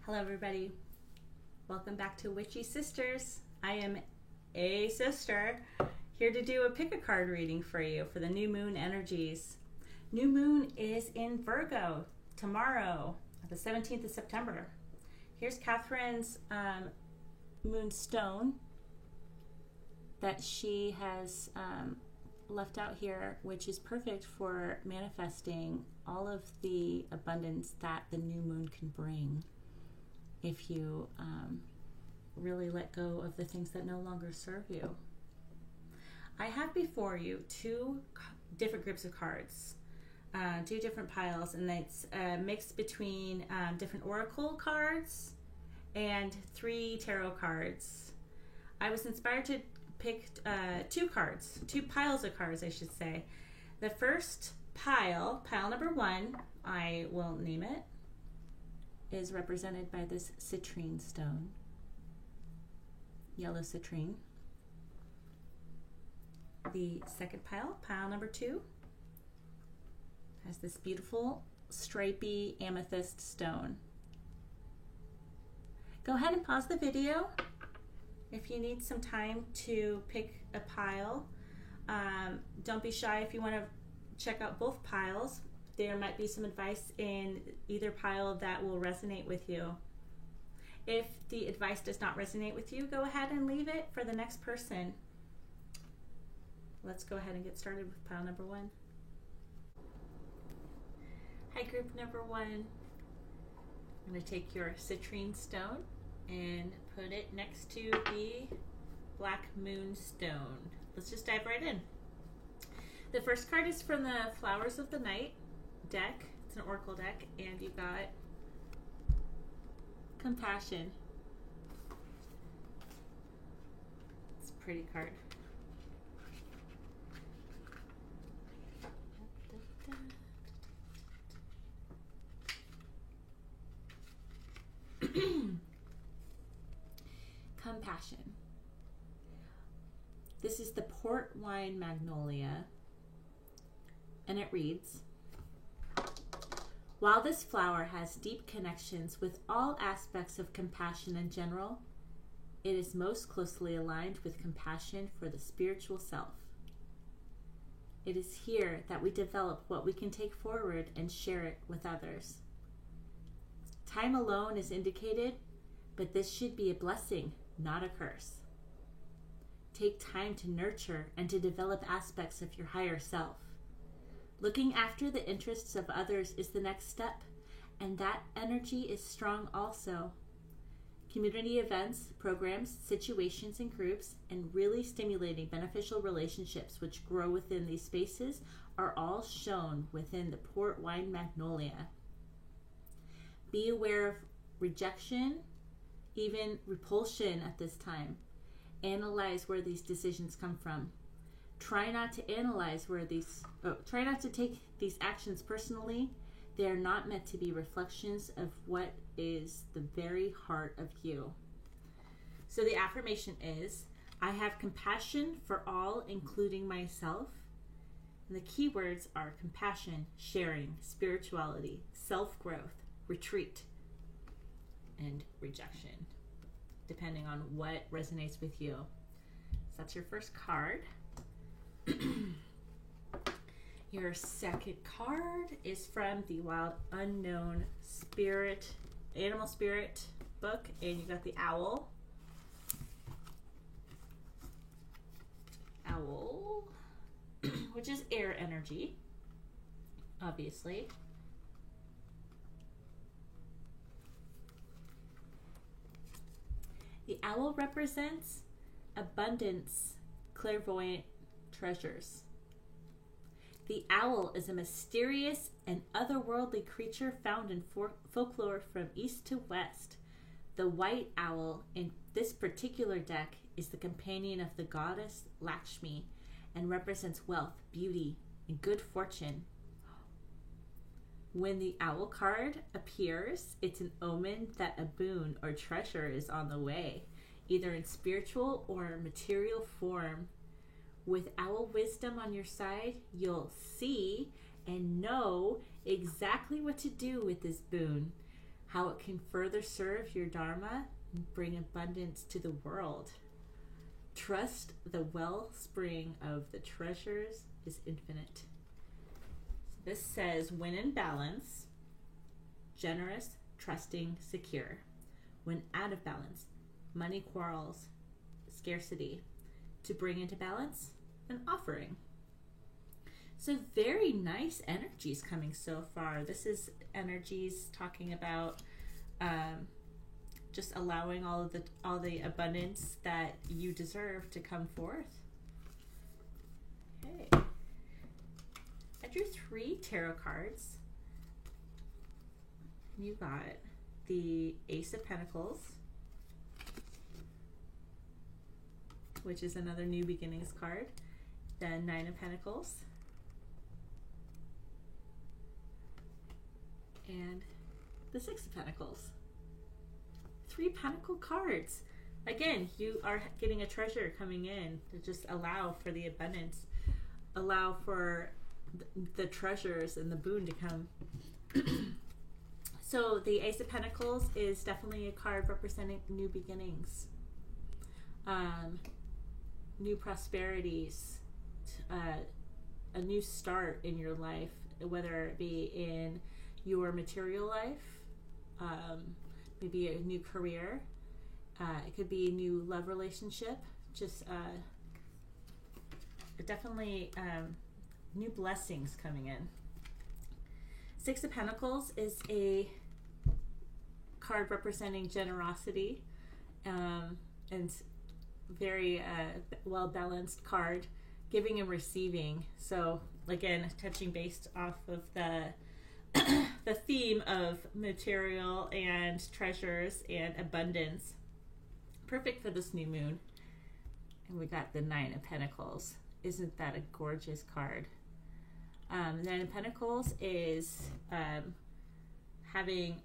Hello everybody, welcome back to Witchy Sisters. I am a sister here to do a pick a card reading for you for the new moon energies. New moon is in Virgo tomorrow, the 17th of September. Here's Catherine's moonstone that she has left out here, which is perfect for manifesting all of the abundance that the new moon can bring if you really let go of the things that no longer serve you. I have before you two different groups of cards, two different piles, and it's mixed between different oracle cards and 3 tarot cards. I was inspired to pick two piles of cards, I should say. The first pile number 1, I will name it, is represented by this citrine stone, yellow citrine. The second pile number 2, has this beautiful stripy amethyst stone. Go ahead and pause the video if you need some time to pick a pile. Don't be shy if you want to check out both piles. There might be some advice in either pile that will resonate with you. If the advice does not resonate with you, go ahead and leave it for the next person. Let's go ahead and get started with pile number 1. Hi, group number 1. I'm going to take your citrine stone and put it next to the black moon stone. Let's just dive right in. The first card is from the Flowers of the Night deck. It's an oracle deck, and you got Compassion. It's a pretty card. Compassion. This is the port wine magnolia, and it reads, while this flower has deep connections with all aspects of compassion in general, it is most closely aligned with compassion for the spiritual self. It is here that we develop what we can take forward and share it with others. Time alone is indicated, but this should be a blessing, not a curse. Take time to nurture and to develop aspects of your higher self. Looking after the interests of others is the next step, and that energy is strong also. Community events, programs, situations, and groups, and really stimulating beneficial relationships which grow within these spaces are all shown within the port wine magnolia. Be aware of rejection, even repulsion at this time. Analyze where these decisions come from. Try not to take these actions personally. They are not meant to be reflections of what is the very heart of you. So the affirmation is, I have compassion for all, including myself. And the key words are compassion, sharing, spirituality, self-growth, retreat, and rejection, depending on what resonates with you. So that's your first card. Your second card is from the Wild Unknown Spirit, Animal Spirit book, and you got the owl. Owl, which is air energy, obviously. The owl represents abundance, clairvoyant treasures. The owl is a mysterious and otherworldly creature found in folklore from east to west. The white owl in this particular deck is the companion of the goddess Lakshmi and represents wealth, beauty, and good fortune. When the owl card appears, it's an omen that a boon or treasure is on the way, either in spiritual or material form. With owl wisdom on your side, you'll see and know exactly what to do with this boon, how it can further serve your Dharma and bring abundance to the world. Trust the wellspring of the treasures is infinite. So this says, when in balance, generous, trusting, secure. When out of balance, money quarrels, scarcity. To bring into balance, an offering. So very nice energies coming so far. This is energies talking about just allowing all the abundance that you deserve to come forth. Okay. I drew 3 tarot cards. You got the Ace of Pentacles, which is another New Beginnings card. The 9 of Pentacles. And the 6 of Pentacles. 3 Pentacle cards. Again, you are getting a treasure coming in to just allow for the abundance, allow for the treasures and the boon to come. So the Ace of Pentacles is definitely a card representing new beginnings, new prosperities, a new start in your life, whether it be in your material life, maybe a new career, it could be a new love relationship, just definitely new blessings coming in. 6 of Pentacles is a card representing generosity, and very well-balanced card, giving and receiving. So again, touching based off of the the theme of material and treasures and abundance. Perfect for this new moon. And we got the 9 of Pentacles. Isn't that a gorgeous card? 9 of Pentacles is having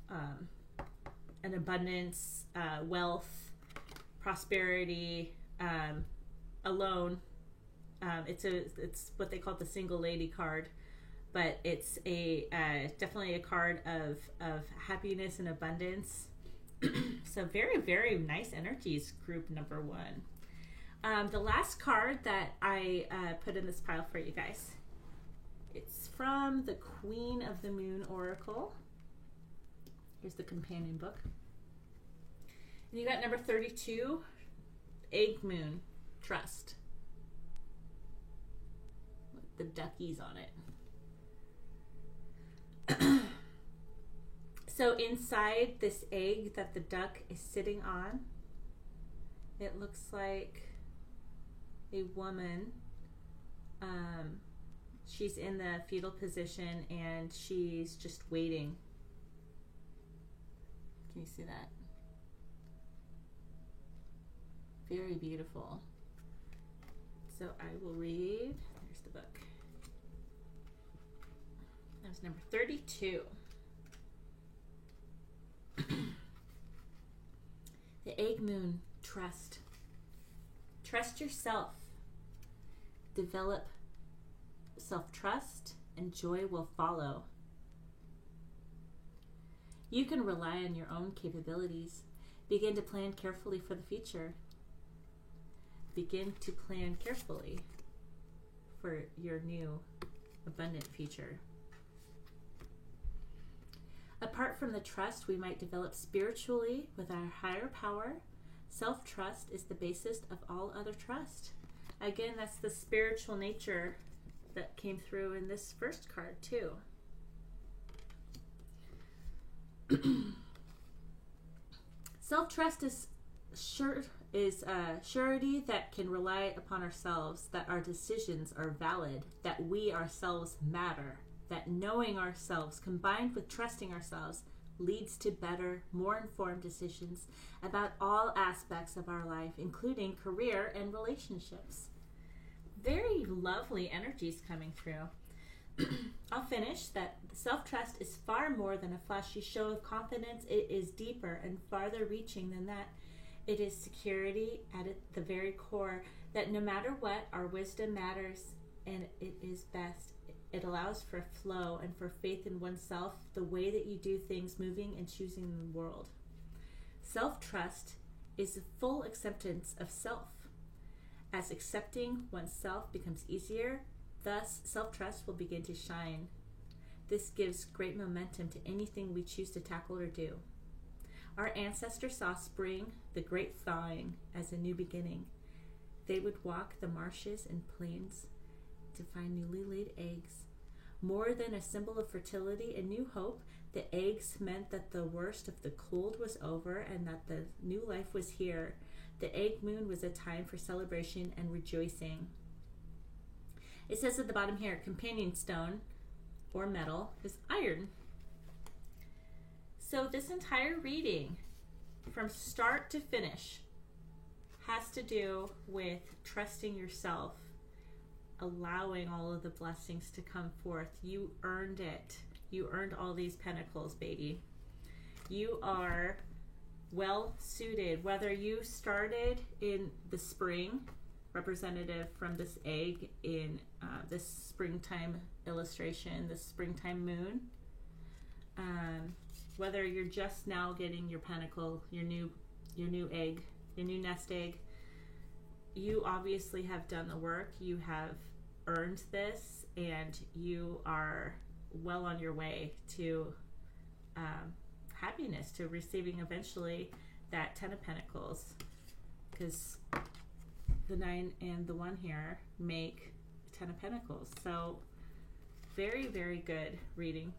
an abundance, wealth, prosperity, alone. It's what they call the single lady card, but it's a definitely a card of happiness and abundance. So very, very nice energies, group number 1. The last card that I put in this pile for you guys, it's from the Queen of the Moon Oracle. Here's the companion book. And you got number 32, Egg Moon, Trust. With the duckies on it. So inside this egg that the duck is sitting on, it looks like a woman. She's in the fetal position and she's just waiting. Can you see that? Very beautiful. So I will read. There's the book. That was number 32. The Egg Moon, Trust. Trust yourself. Develop self-trust and joy will follow. You can rely on your own capabilities. Begin to plan carefully for the future. Begin to plan carefully for your new abundant future. Apart from the trust we might develop spiritually with our higher power, self-trust is the basis of all other trust. Again, that's the spiritual nature that came through in this first card too. Self-trust is surety that can rely upon ourselves, that our decisions are valid, that we ourselves matter, that knowing ourselves combined with trusting ourselves leads to better, more informed decisions about all aspects of our life, including career and relationships. Very lovely energies coming through. I'll finish that self-trust is far more than a flashy show of confidence. It is deeper and farther reaching than that. It is security at the very core that no matter what, our wisdom matters and it is best. It allows for flow and for faith in oneself, the way that you do things, moving and choosing in the world. Self-trust is the full acceptance of self. As accepting oneself becomes easier, thus self-trust will begin to shine. This gives great momentum to anything we choose to tackle or do. Our ancestors saw spring, the great thawing, as a new beginning. They would walk the marshes and plains to find newly laid eggs. More than a symbol of fertility and new hope, the eggs meant that the worst of the cold was over and that the new life was here. The egg moon was a time for celebration and rejoicing. It says at the bottom here, companion stone or metal is iron. So this entire reading, from start to finish, has to do with trusting yourself, allowing all of the blessings to come forth. You earned it. You earned all these pentacles, baby. You are well suited, whether you started in the spring, representative from this egg in this springtime illustration, this springtime moon, whether you're just now getting your pentacle, your new egg, your new nest egg. You obviously have done the work. You have earned this, and you are well on your way to happiness, to receiving eventually that 10 of Pentacles, because the 9 and the 1 here make 10 of Pentacles. So very, very good reading.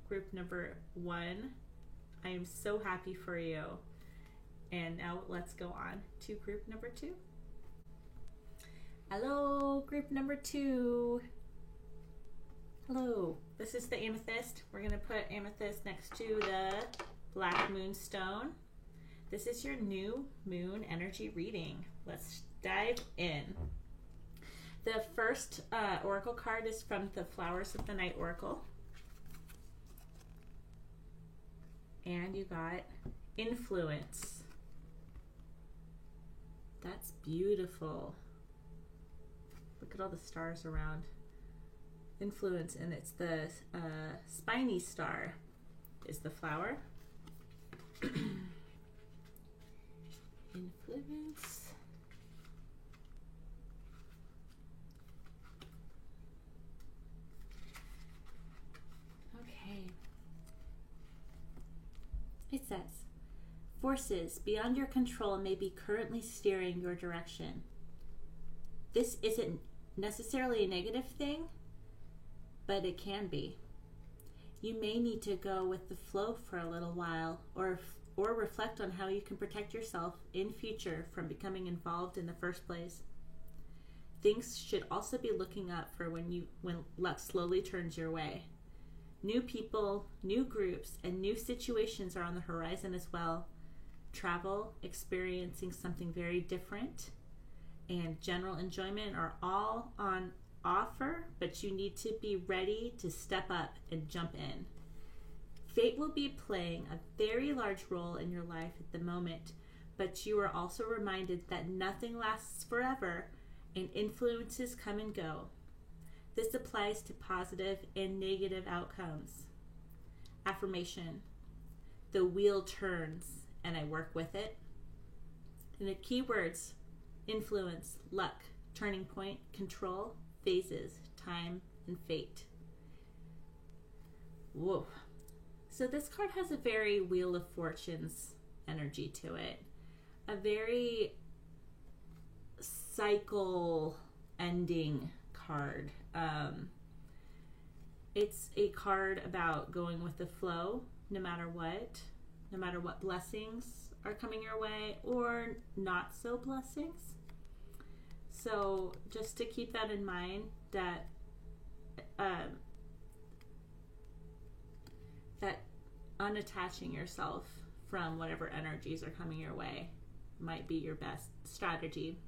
Group number 1, I am so happy for you. And now let's go on to group number 2. Hello, group number 2. Hello, this is the amethyst. We're going to put amethyst next to the black moonstone. This is your new moon energy reading. Let's dive in. The first oracle card is from the Flowers of the Night Oracle. And you got influence. That's beautiful. Look at all the stars around. Influence, and it's the spiny star is the flower. Influence. Okay. It says, forces beyond your control may be currently steering your direction. This isn't necessarily a negative thing, but it can be. You may need to go with the flow for a little while, or reflect on how you can protect yourself in future from becoming involved in the first place. Things should also be looking up for when luck slowly turns your way. New people, new groups, and new situations are on the horizon as well. Travel, experiencing something very different, and general enjoyment are all on offer, but you need to be ready to step up and jump in. Fate will be playing a very large role in your life at the moment, but you are also reminded that nothing lasts forever and influences come and go. This applies to positive and negative outcomes. Affirmation: the wheel turns and I work with it. And the keywords: influence, luck, turning point, control, phases, time, and fate. Whoa. So this card has a very Wheel of Fortunes energy to it. A very cycle ending card. It's a card about going with the flow, no matter what blessings are coming your way or not so blessings. So just to keep that in mind, that that unattaching yourself from whatever energies are coming your way might be your best strategy.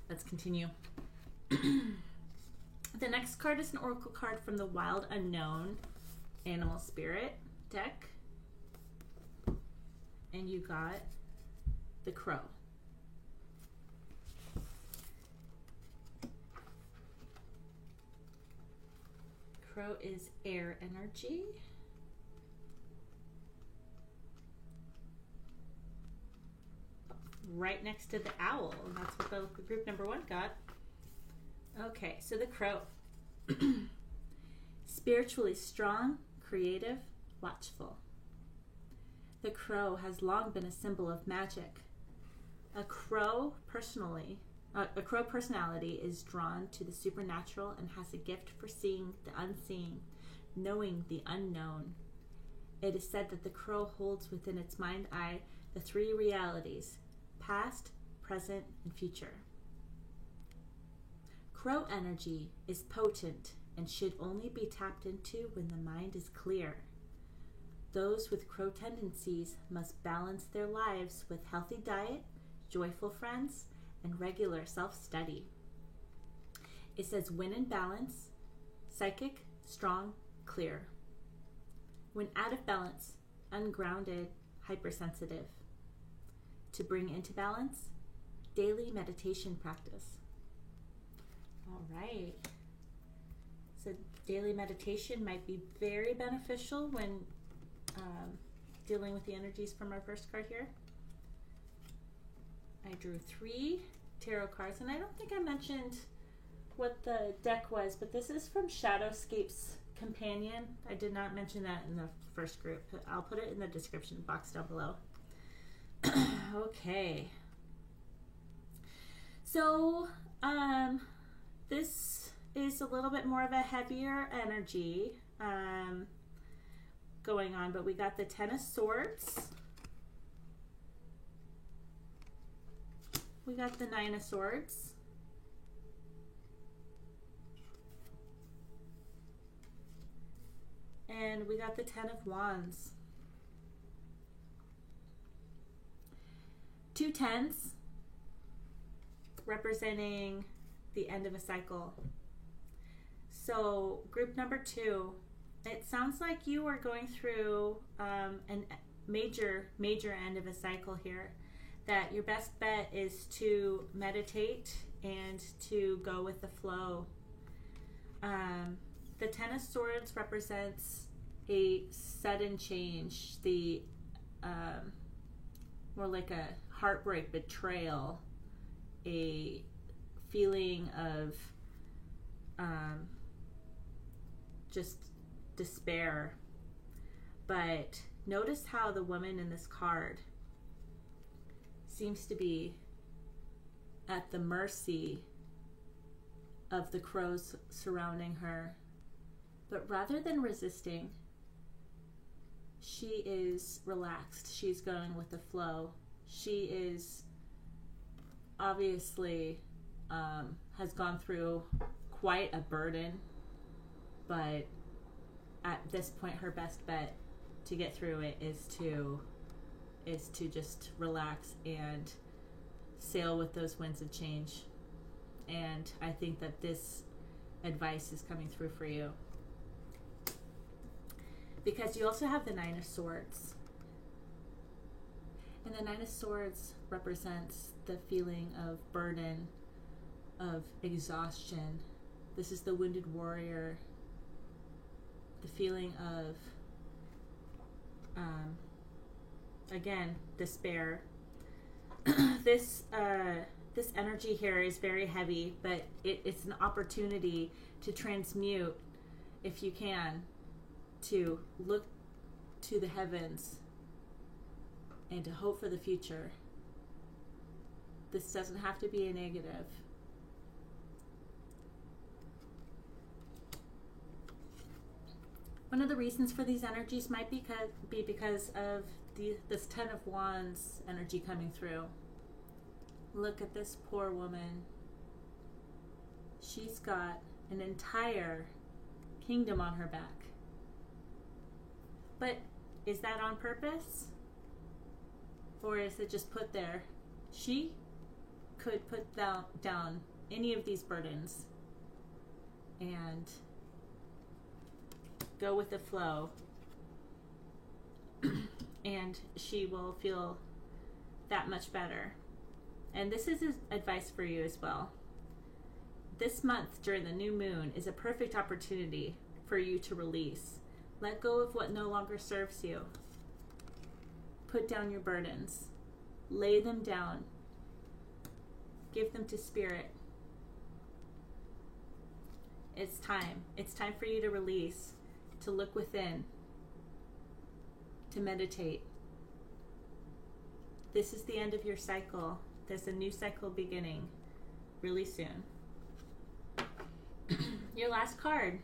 Let's continue. The next card is an oracle card from the Wild Unknown Animal Spirit deck. And you got the Crow. crow is air energy. Right next to the owl. And that's what the group number 1 got. Okay, so the crow. Spiritually strong, creative, watchful. The crow has long been a symbol of magic. A crow personality is drawn to the supernatural and has a gift for seeing the unseen, knowing the unknown. It is said that the crow holds within its mind-eye the 3 realities: past, present, and future. Crow energy is potent and should only be tapped into when the mind is clear. Those with crow tendencies must balance their lives with healthy diet, joyful friends, and regular self-study. It says when in balance, psychic, strong, clear. When out of balance, ungrounded, hypersensitive. To bring into balance, daily meditation practice. All right. So daily meditation might be very beneficial when dealing with the energies from our first card here. I drew 3 tarot cards, and I don't think I mentioned what the deck was, but this is from Shadowscape's Companion. I did not mention that in the first group. I'll put it in the description box down below. Okay. So, this is a little bit more of a heavier energy going on, but we got the 10 of Swords. We got the 9 of Swords. And we got the 10 of Wands. 2 10s representing the end of a cycle. So group number 2, it sounds like you are going through a major end of a cycle here, that your best bet is to meditate and to go with the flow. The 10 of Swords represents a sudden change, the more like a heartbreak, betrayal, a feeling of just despair. But notice how the woman in this card seems to be at the mercy of the crows surrounding her. But rather than resisting, she is relaxed. She's going with the flow. She is obviously has gone through quite a burden, but at this point her best bet to get through it is to just relax and sail with those winds of change. And I think that this advice is coming through for you, because you also have the 9 of Swords, and the 9 of Swords represents the feeling of burden, of exhaustion. This is the wounded warrior, the feeling of again, despair. This energy here is very heavy, but it's an opportunity to transmute, if you can, to look to the heavens and to hope for the future. This doesn't have to be a negative. One of the reasons for these energies might be because of this 10 of Wands energy coming through. Look at this poor woman. She's got an entire kingdom on her back. But is that on purpose? Or is it just put there? She could put down any of these burdens and go with the flow, and she will feel that much better. And this is advice for you as well. This month during the new moon is a perfect opportunity for you to release. Let go of what no longer serves you. Put down your burdens. Lay them down. Give them to Spirit. It's time. It's time for you to release, to look within, to meditate. This is the end of your cycle. There's a new cycle beginning really soon. Your last card.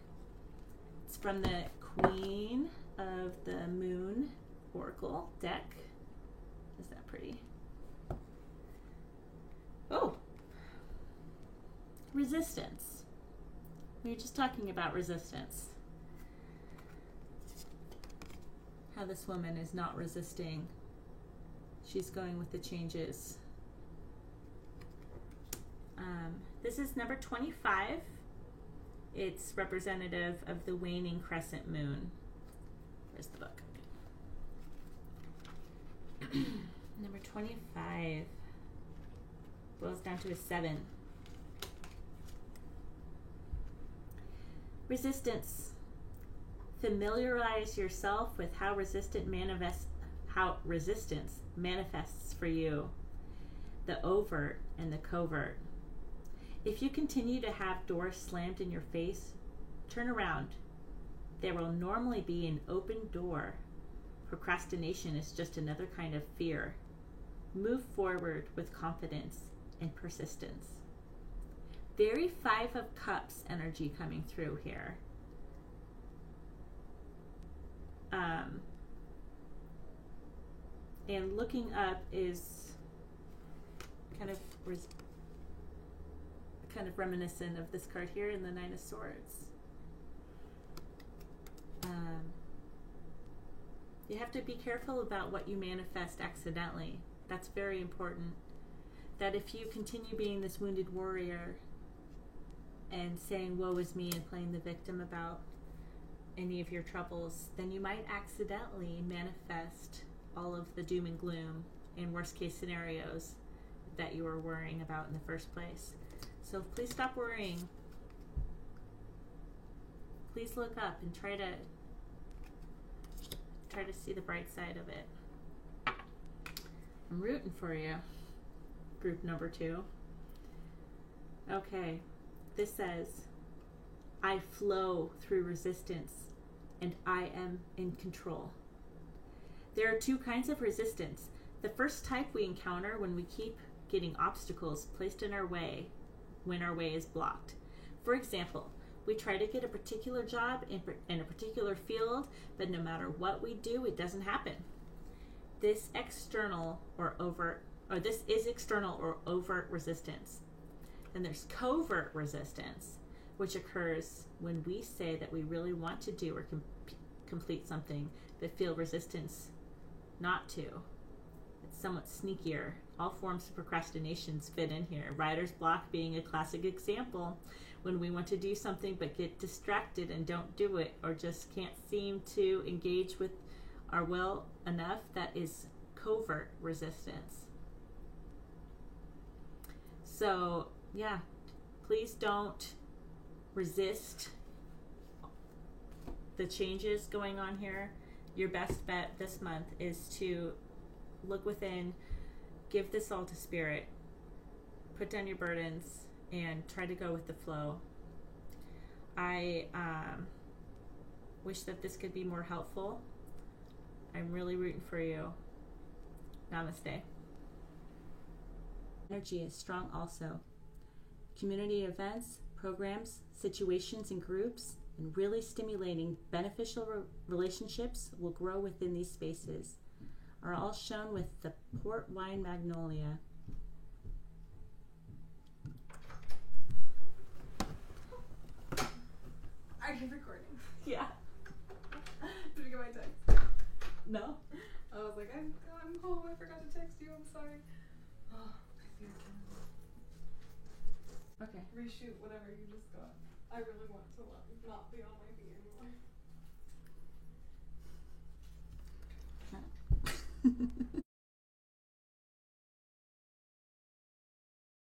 It's from the Queen of the Moon Oracle deck. Is that pretty? Oh! Resistance. We were just talking about resistance. How this woman is not resisting. She's going with the changes. This is number 25. It's representative of the waning crescent moon. Where's the book? Number 25 boils down to a 7. Resistance. Familiarize yourself with how resistance manifests for you, the overt and the covert. If you continue to have doors slammed in your face, turn around. There will normally be an open door. Procrastination is just another kind of fear. Move forward with confidence and persistence. Very 5 of Cups energy coming through here. And looking up is kind of reminiscent of this card here in the 9 of Swords. You have to be careful about what you manifest accidentally. That's very important. That if you continue being this wounded warrior and saying woe is me and playing the victim about any of your troubles, then you might accidentally manifest all of the doom and gloom and worst case scenarios that you were worrying about in the first place. So please stop worrying. Please look up and try to see the bright side of it. I'm rooting for you, group number 2. Okay, this says, I flow through resistance and I am in control. There are 2 kinds of resistance. The first type we encounter when we keep getting obstacles placed in our way when our way is blocked. For example, we try to get a particular job in a particular field, but no matter what we do, it doesn't happen. This is external or overt resistance. Then there's covert resistance, which occurs when we say that we really want to do or complete something, but feel resistance not to. It's somewhat sneakier. All forms of procrastinations fit in here. Writer's block being a classic example. When we want to do something but get distracted and don't do it, or just can't seem to engage with our will enough, that is covert resistance. So, yeah, please don't resist the changes going on here. Your best bet this month is to look within, give this all to Spirit, put down your burdens, and try to go with the flow. I wish that this could be more helpful. I'm really rooting for you. Namaste. Energy is strong also. Community events, programs, situations, and groups, and really stimulating beneficial relationships will grow within these spaces, are all shown with the port wine magnolia. Are you recording? Yeah. Did you get my text? No? I was like, I'm home. I forgot to text you. I'm sorry. Oh, I think Okay. reshoot whatever you just got. I really want to not be on my feet anymore.